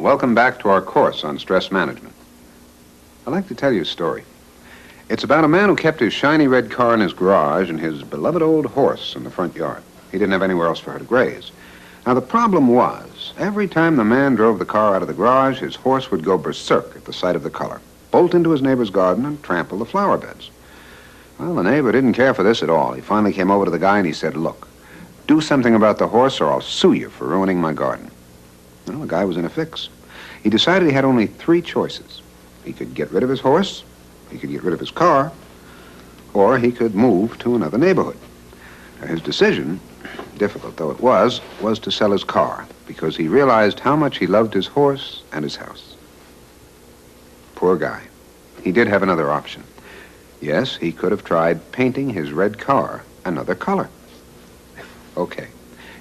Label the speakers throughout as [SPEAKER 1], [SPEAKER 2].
[SPEAKER 1] and welcome back to our course on stress management. I'd like to tell you a story. It's about a man who kept his shiny red car in his garage and his beloved old horse in the front yard. He didn't have anywhere else for her to graze. Now, the problem was, every time the man drove the car out of the garage, his horse would go berserk at the sight of the color, bolt into his neighbor's garden and trample the flower beds. Well, the neighbor didn't care for this at all. He finally came over to the guy and he said, "Look, do something about the horse or I'll sue you for ruining my garden." Well, the guy was in a fix. He decided he had only three choices. He could get rid of his horse, he could get rid of his car, or he could move to another neighborhood. Now, his decision, difficult though it was to sell his car because he realized how much he loved his horse and his house. Poor guy. He did have another option. Yes, he could have tried painting his red car another color. Okay,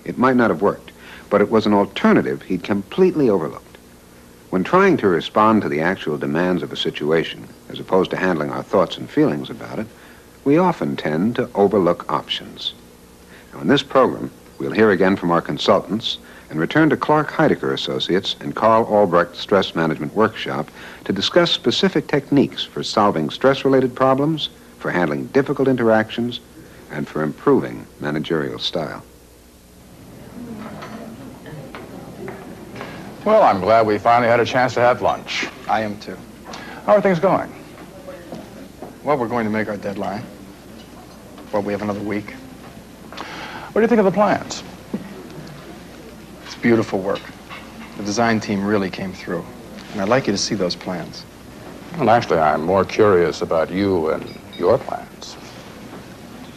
[SPEAKER 1] it might not have worked, but it was an alternative he'd completely overlooked. When trying to respond to the actual demands of a situation, as opposed to handling our thoughts and feelings about it, we often tend to overlook options. Now, in this program, we'll hear again from our consultants and return to Clark Heidecker Associates and Carl Albrecht Stress Management Workshop to discuss specific techniques for solving stress-related problems, for handling difficult interactions, and for improving managerial style.
[SPEAKER 2] Well, I'm glad we finally had a chance to have lunch.
[SPEAKER 3] I am too.
[SPEAKER 2] How are things going?
[SPEAKER 3] Well, we're going to make our deadline. Well, we have another week.
[SPEAKER 2] What do you think of the plans?
[SPEAKER 3] It's beautiful work. The design team really came through. And I'd like you to see those plans.
[SPEAKER 2] Well, actually, I'm more curious about you and your plans.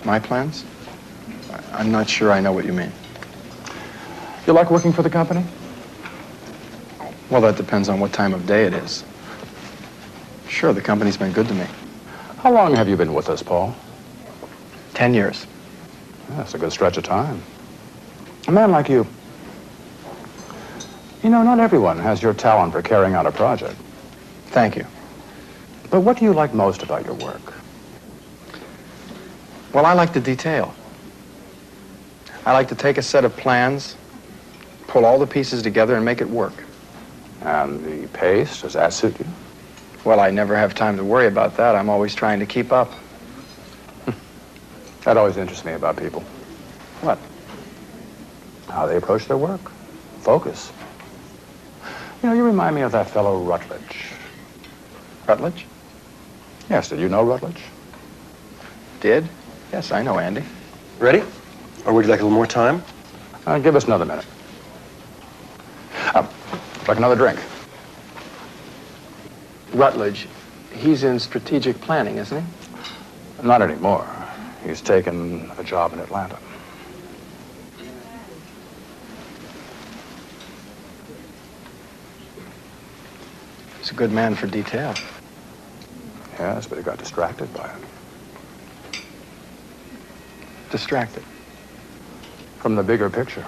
[SPEAKER 3] My plans? I'm not sure I know what you mean.
[SPEAKER 2] You like working for the company?
[SPEAKER 3] Well, that depends on what time of day it is. Sure, the company's been good to me.
[SPEAKER 2] How long have you been with us, Paul?
[SPEAKER 3] 10 years.
[SPEAKER 2] That's a good stretch of time. A man like you. You know, not everyone has your talent for carrying out a project.
[SPEAKER 3] Thank you.
[SPEAKER 2] But what do you like most about your work?
[SPEAKER 3] Well, I like the detail. I like to take a set of plans, pull all the pieces together and make it work.
[SPEAKER 2] And the pace, does that suit you?
[SPEAKER 3] Well, I never have time to worry about that. I'm always trying to keep up.
[SPEAKER 2] That always interests me about people.
[SPEAKER 3] What?
[SPEAKER 2] How they approach their work. Focus. You know, you remind me of that fellow Rutledge.
[SPEAKER 3] Rutledge?
[SPEAKER 2] Yes, did you know Rutledge?
[SPEAKER 3] Did? Yes, I know Andy.
[SPEAKER 4] Ready? Or would you like a little more time?
[SPEAKER 2] Give us another minute. Like another drink.
[SPEAKER 5] Rutledge, he's in strategic planning, isn't he?
[SPEAKER 2] Not anymore. He's taken a job in Atlanta.
[SPEAKER 3] He's a good man for detail.
[SPEAKER 2] Yes, but he got distracted by it.
[SPEAKER 3] Distracted.
[SPEAKER 2] From the bigger picture.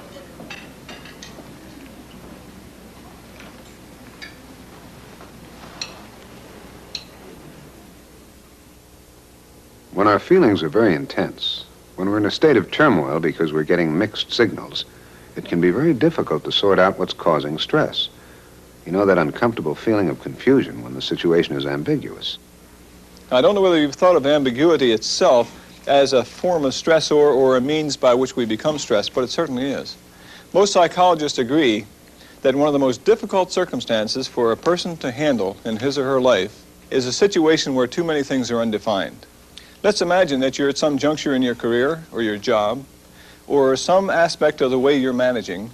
[SPEAKER 1] When our feelings are very intense, when we're in a state of turmoil because we're getting mixed signals, it can be very difficult to sort out what's causing stress. You know that uncomfortable feeling of confusion when the situation is ambiguous.
[SPEAKER 6] I don't know whether you've thought of ambiguity itself as a form of stressor or a means by which we become stressed, but it certainly is. Most psychologists agree that one of the most difficult circumstances for a person to handle in his or her life is a situation where too many things are undefined. Let's imagine that you're at some juncture in your career or your job or some aspect of the way you're managing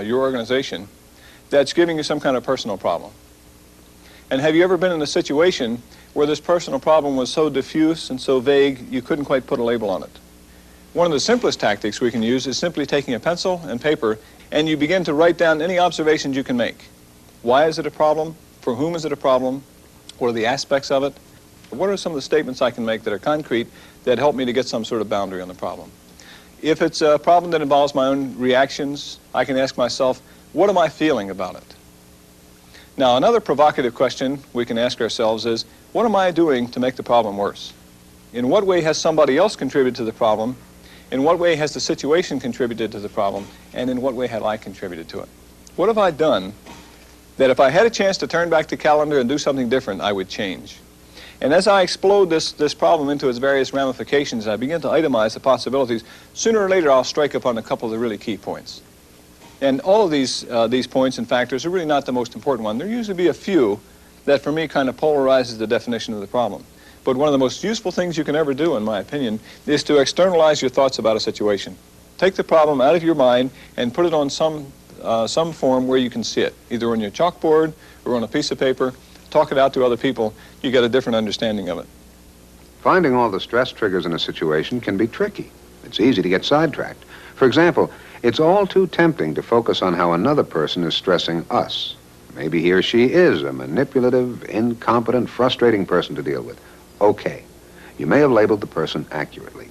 [SPEAKER 6] your organization that's giving you some kind of personal problem. And have you ever been in a situation where this personal problem was so diffuse and so vague you couldn't quite put a label on it? One of the simplest tactics we can use is simply taking a pencil and paper and you begin to write down any observations you can make. Why is it a problem? For whom is it a problem? What are the aspects of it? What are some of the statements I can make that are concrete that help me to get some sort of boundary on the problem? If it's a problem that involves my own reactions, I can ask myself, what am I feeling about it? Now, another provocative question we can ask ourselves is, what am I doing to make the problem worse? In what way has somebody else contributed to the problem? In what way has the situation contributed to the problem? And in what way have I contributed to it? What have I done that if I had a chance to turn back the calendar and do something different, I would change. And as I explode this problem into its various ramifications, I begin to itemize the possibilities, sooner or later I'll strike upon a couple of the really key points. And all of these points and factors are really not the most important one. There usually be a few that for me kind of polarizes the definition of the problem. But one of the most useful things you can ever do, in my opinion, is to externalize your thoughts about a situation. Take the problem out of your mind and put it on some form where you can see it, either on your chalkboard or on a piece of paper. Talk it out to other people. You get a different understanding of it.
[SPEAKER 1] Finding all the stress triggers in a situation can be tricky. It's easy to get sidetracked. For example, it's all too tempting to focus on how another person is stressing us. Maybe he or she is a manipulative, incompetent, frustrating person to deal with. Okay, you may have labeled the person accurately,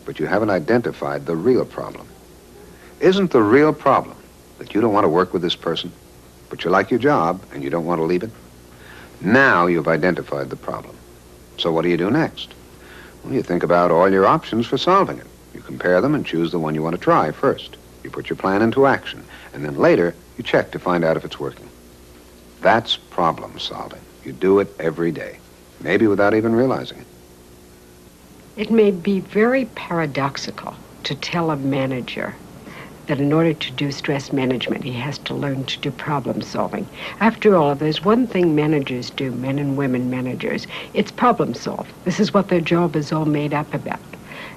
[SPEAKER 1] but you haven't identified the real problem. Isn't the real problem that you don't want to work with this person, but you like your job and you don't want to leave it? Now you've identified the problem. So what do you do next? Well, you think about all your options for solving it. You compare them and choose the one you want to try first. You put your plan into action, and then later you check to find out if it's working. That's problem solving. You do it every day, maybe without even realizing it.
[SPEAKER 7] It may be very paradoxical to tell a manager that in order to do stress management, he has to learn to do problem solving. After all, if there's one thing managers do, men and women managers, it's problem solve. This is what their job is all made up about.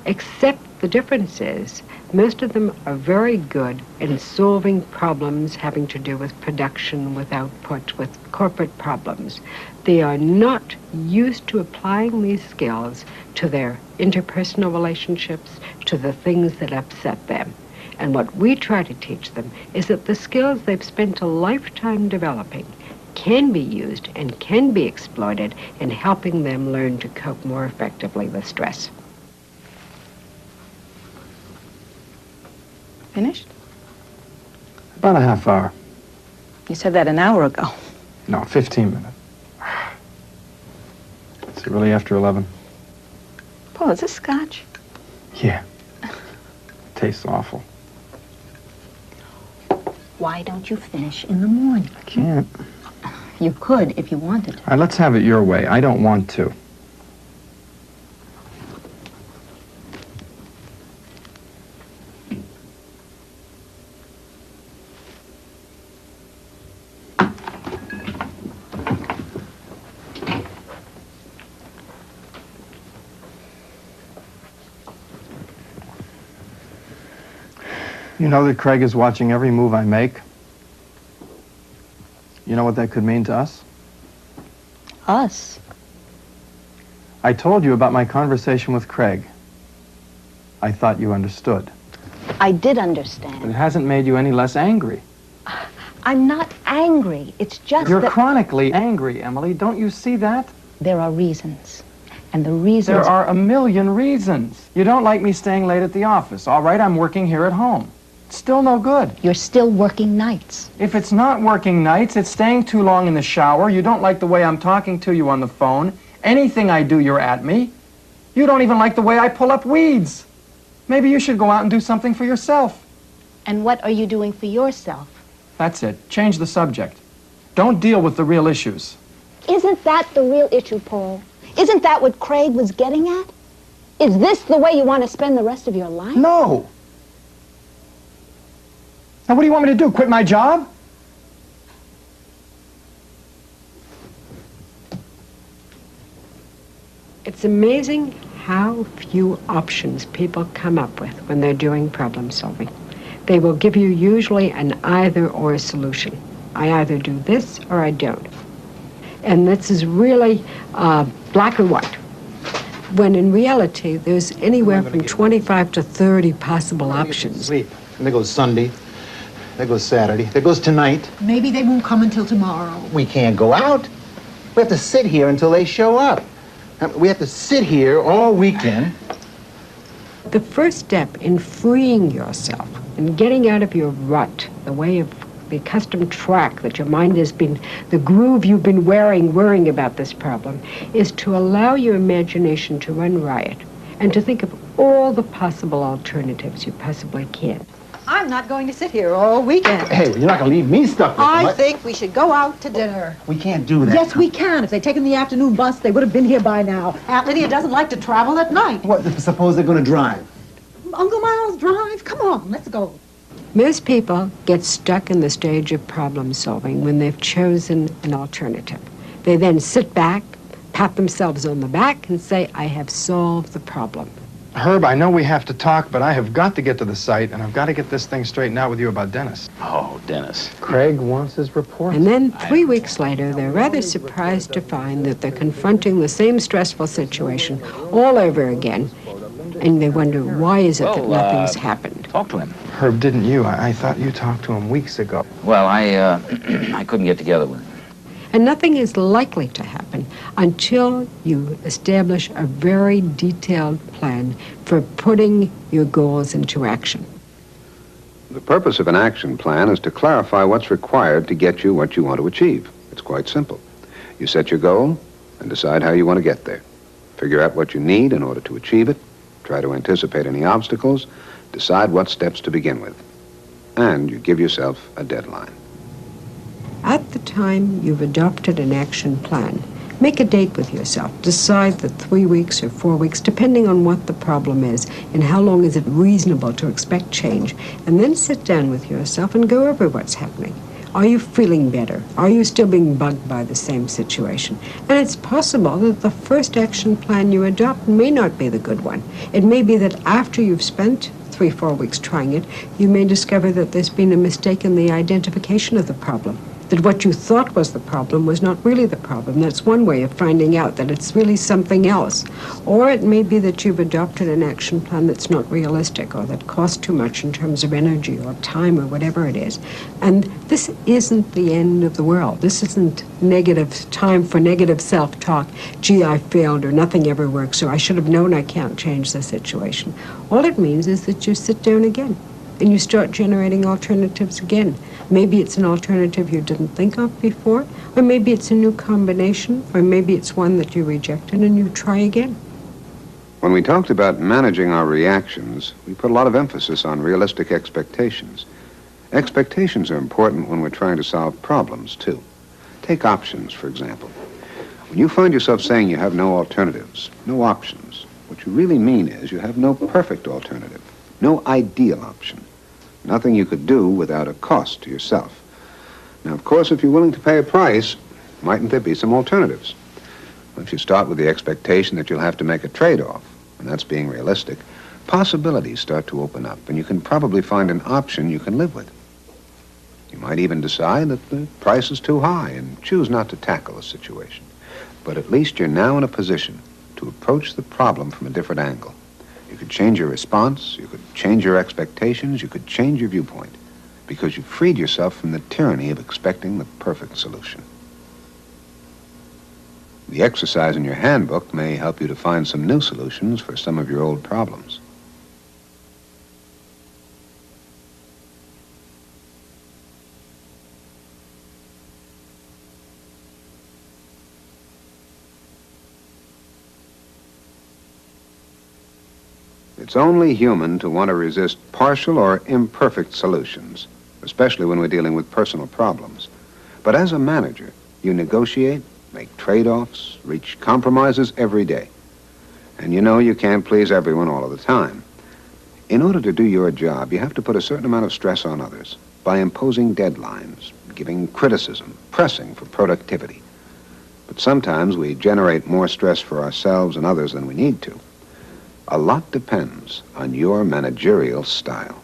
[SPEAKER 7] Except the difference is, most of them are very good in solving problems having to do with production, with output, with corporate problems. They are not used to applying these skills to their interpersonal relationships, to the things that upset them. And what we try to teach them is that the skills they've spent a lifetime developing can be used and can be exploited in helping them learn to cope more effectively with stress.
[SPEAKER 8] Finished?
[SPEAKER 3] About a half hour.
[SPEAKER 8] You said that an hour ago.
[SPEAKER 3] No, 15 minutes. Is it really after 11?
[SPEAKER 8] Paul, is this scotch?
[SPEAKER 3] Yeah. Tastes awful.
[SPEAKER 9] Why don't you finish in the morning?
[SPEAKER 3] I can't.
[SPEAKER 9] You could if you wanted.
[SPEAKER 3] All right, let's have it your way. I don't want to. You know that Craig is watching every move I make? You know what that could mean to us?
[SPEAKER 9] Us?
[SPEAKER 3] I told you about my conversation with Craig. I thought you understood.
[SPEAKER 9] I did
[SPEAKER 3] But it
[SPEAKER 9] understand.
[SPEAKER 3] hasn't made you any less angry.
[SPEAKER 9] I'm not angry. It's just
[SPEAKER 3] You're
[SPEAKER 9] that
[SPEAKER 3] chronically angry, Emily. Don't you see that?
[SPEAKER 9] there are reasons. And the reasons...
[SPEAKER 3] There are a million reasons. You don't like me staying late at the office. All right, I'm working here at home. It's still no good.
[SPEAKER 9] You're still working nights.
[SPEAKER 3] If it's not working nights, it's staying too long in the shower. You don't like the way I'm talking to you on the phone. Anything I do, you're at me. You don't even like the way I pull up weeds. Maybe you should go out and do something for yourself.
[SPEAKER 9] And what are you doing for yourself?
[SPEAKER 3] That's it. Change the subject. Don't deal with the real issues.
[SPEAKER 9] Isn't that the real issue, Paul? Isn't that what Craig was getting at? Is this the way you want to spend the rest of your life?
[SPEAKER 3] No. Now, what do you want me to do? Quit my job?
[SPEAKER 7] It's amazing how few options people come up with when they're doing problem solving. They will give you usually an either-or solution. I either do this or I don't. And this is really black or white. When in reality, there's anywhere from 25 to 30 possible options.
[SPEAKER 10] Sleep. And there goes Sunday. There goes Saturday. There goes tonight.
[SPEAKER 11] Maybe they won't come until tomorrow.
[SPEAKER 10] We can't go out. We have to sit here until they show up. We have to sit here all weekend.
[SPEAKER 7] The first step in freeing yourself and getting out of your rut, the way of the accustomed track that your mind has been, the groove you've been worrying about this problem, is to allow your imagination to run riot and to think of all the possible alternatives you possibly can.
[SPEAKER 11] I'm not going to sit here all weekend.
[SPEAKER 10] Hey, you're not going to leave me stuck with
[SPEAKER 11] I
[SPEAKER 10] them.
[SPEAKER 11] think we should go out to dinner.
[SPEAKER 10] We can't do that.
[SPEAKER 11] Yes, we can. If they'd taken the afternoon bus, they would have been here by now. Aunt Lydia doesn't like to travel at night.
[SPEAKER 10] What, suppose they're going to drive?
[SPEAKER 11] Uncle Miles drive. Come on, let's go.
[SPEAKER 7] Most people get stuck in the stage of problem solving when they've chosen an alternative. They then sit back, pat themselves on the back, and say, I have solved the problem.
[SPEAKER 3] Herb, I know we have to talk, but I have got to get to the site, and I've got to get this thing straightened out with you about Dennis.
[SPEAKER 2] Oh, Dennis.
[SPEAKER 5] Craig wants his report.
[SPEAKER 7] And then 3 weeks later, they're rather surprised to find that they're confronting the same stressful situation all over again. And they wonder, why is it that nothing's happened?
[SPEAKER 2] Talk to him.
[SPEAKER 3] Herb, didn't you? I thought you talked to him weeks ago.
[SPEAKER 2] Well, I couldn't get together with him.
[SPEAKER 7] And nothing is likely to happen until you establish a very detailed plan for putting your goals into action.
[SPEAKER 1] The purpose of an action plan is to clarify what's required to get you what you want to achieve. It's quite simple. You set your goal and decide how you want to get there. Figure out what you need in order to achieve it. Try to anticipate any obstacles. Decide what steps to begin with. And you give yourself a deadline.
[SPEAKER 7] At the time you've adopted an action plan, make a date with yourself. Decide that 3 weeks or 4 weeks, depending on what the problem is and how long is it reasonable to expect change. And then sit down with yourself and go over what's happening. Are you feeling better? Are you still being bugged by the same situation? And it's possible that the first action plan you adopt may not be the good one. It may be that after you've spent 3-4 weeks trying it, you may discover that there's been a mistake in the identification of the problem. That what you thought was the problem was not really the problem. That's one way of finding out that it's really something else. Or it may be that you've adopted an action plan that's not realistic or that costs too much in terms of energy or time or whatever it is. And this isn't the end of the world. This isn't negative time for negative self-talk. Gee, I failed, or nothing ever works, or I should have known I can't change the situation. All it means is that you sit down again and you start generating alternatives again. Maybe it's an alternative you didn't think of before, or maybe it's a new combination, or maybe it's one that you rejected and you try again.
[SPEAKER 1] When we talked about managing our reactions, we put a lot of emphasis on realistic expectations. Expectations are important when we're trying to solve problems, too. Take options, for example. When you find yourself saying you have no alternatives, no options, what you really mean is you have no perfect alternative, no ideal option. Nothing you could do without a cost to yourself. Now, of course, if you're willing to pay a price, mightn't there be some alternatives? If you start with the expectation that you'll have to make a trade-off, and that's being realistic, possibilities start to open up, and you can probably find an option you can live with. You might even decide that the price is too high and choose not to tackle the situation. But at least you're now in a position to approach the problem from a different angle. You could change your response, you could change your expectations, you could change your viewpoint, because you've freed yourself from the tyranny of expecting the perfect solution. The exercise in your handbook may help you to find some new solutions for some of your old problems. It's only human to want to resist partial or imperfect solutions, especially when we're dealing with personal problems. But as a manager, you negotiate, make trade-offs, reach compromises every day. And you know you can't please everyone all of the time. In order to do your job, you have to put a certain amount of stress on others by imposing deadlines, giving criticism, pressing for productivity. But sometimes we generate more stress for ourselves and others than we need to. A lot depends on your managerial style.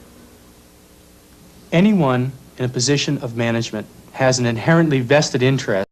[SPEAKER 12] Anyone in a position of management has an inherently vested interest